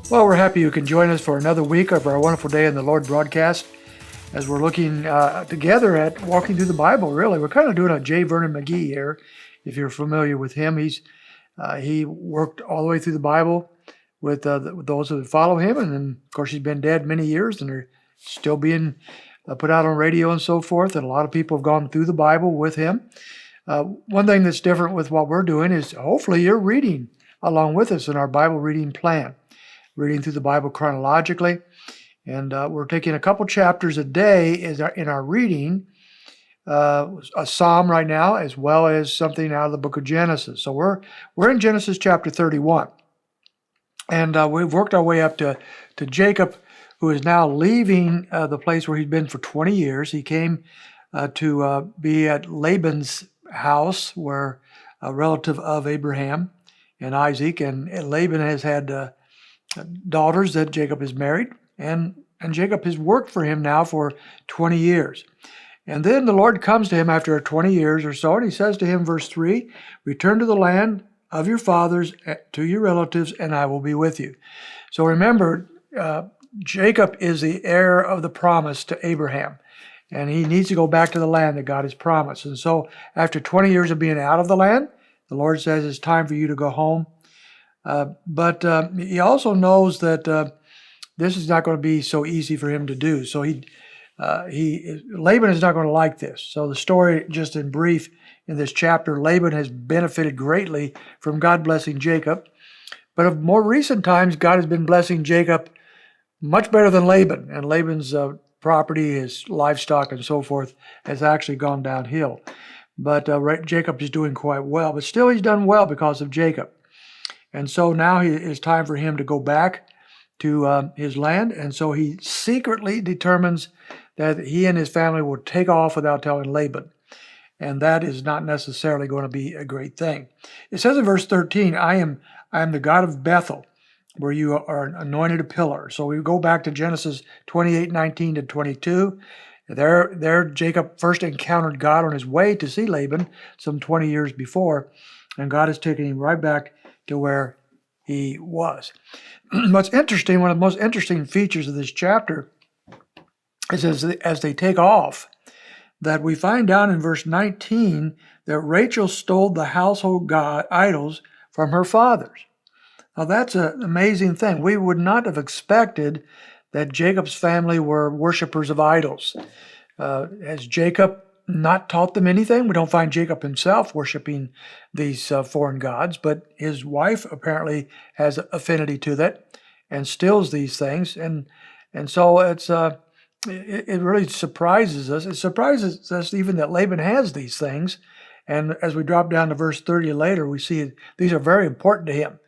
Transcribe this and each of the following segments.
Well, we're happy you can join us for another week of our Wonderful Day in the Lord broadcast as we're looking together at walking through the Bible, really. We're kind of doing a J. Vernon McGee here, if you're familiar with him. He worked all the way through the Bible with those who follow him, and then, of course, he's been dead many years, and they're still being put out on radio and so forth, and a lot of people have gone through the Bible with him. One thing that's different with what we're doing is hopefully you're reading along with us in our Bible reading plan, reading through the Bible chronologically. And we're taking a couple chapters a day in our reading, a psalm right now, as well as something out of the book of Genesis. So we're in Genesis chapter 31. And we've worked our way up to Jacob, who is now leaving the place where he'd been for 20 years. He came to be at Laban's house, where a relative of Abraham and Isaac. And Laban has had daughters that Jacob has married, and Jacob has worked for him now for 20 years. And then the Lord comes to him after 20 years or so, and he says to him, verse 3, "Return to the land of your fathers, to your relatives, and I will be with you." So remember, Jacob is the heir of the promise to Abraham, and he needs to go back to the land that God has promised. And so after 20 years of being out of the land, the Lord says it's time for you to go home. But he also knows that this is not going to be so easy for him to do. So Laban is not going to like this. So the story, just in brief, in this chapter, Laban has benefited greatly from God blessing Jacob. But of more recent times, God has been blessing Jacob much better than Laban. And Laban's property, his livestock and so forth, has actually gone downhill. But Jacob is doing quite well. But still, he's done well because of Jacob. And so now it's time for him to go back to his land. And so he secretly determines that he and his family will take off without telling Laban. And that is not necessarily going to be a great thing. It says in verse 13, I am the God of Bethel, where you are anointed a pillar. So we go back to Genesis 28:19 to 22. There Jacob first encountered God on his way to see Laban some 20 years before. And God has taken him right back to where he was. What's interesting, one of the most interesting features of this chapter is as they take off, that we find down in verse 19 that Rachel stole the household idols from her fathers. Now that's an amazing thing. We would not have expected that Jacob's family were worshipers of idols. Has Jacob not taught them anything? We don't find Jacob himself worshiping these foreign gods, but his wife apparently has affinity to that and stills these things. And so it really surprises us. It surprises us even that Laban has these things. And as we drop down to verse 30 later, we see these are very important to him.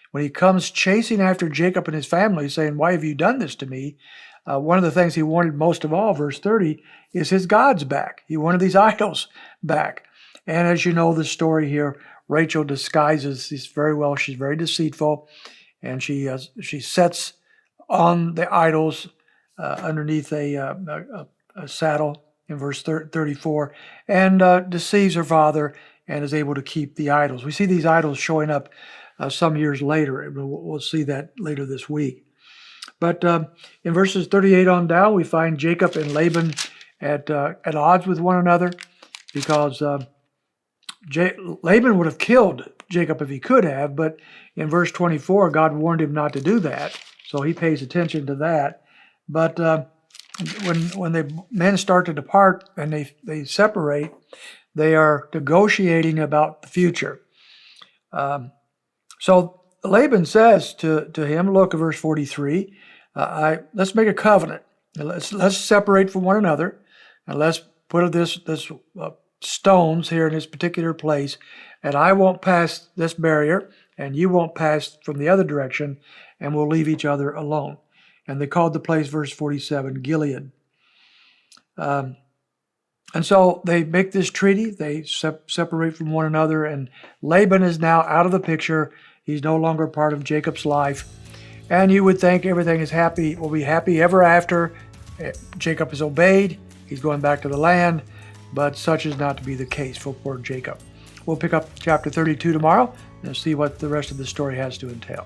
When he comes chasing after Jacob and his family, saying, "Why have you done this to me?" One of the things he wanted most of all, verse 30, is his gods back. He wanted these idols back. And as you know the story here, Rachel disguises this very well. She's very deceitful, and she sets on the idols underneath a saddle in verse 34, and deceives her father and is able to keep the idols. We see these idols showing up some years later. We'll see that later this week. But in verses 38 on down, we find Jacob and Laban at odds with one another, because Laban would have killed Jacob if he could have, but in verse 24, God warned him not to do that, so he pays attention to that. But when the men start to depart and they separate, they are negotiating about the future. So Laban says to him, look at verse 43, let's make a covenant. Let's separate from one another, and let's put this stones here in this particular place, and I won't pass this barrier, and you won't pass from the other direction, and we'll leave each other alone. And they called the place, verse 47, Gilead. And so they make this treaty. They separate from one another, and Laban is now out of the picture. He's no longer part of Jacob's life. And you would think everything will be happy ever after. Jacob is obeyed. He's going back to the land, but such is not to be the case for poor Jacob. We'll pick up chapter 32 tomorrow and see what the rest of the story has to entail.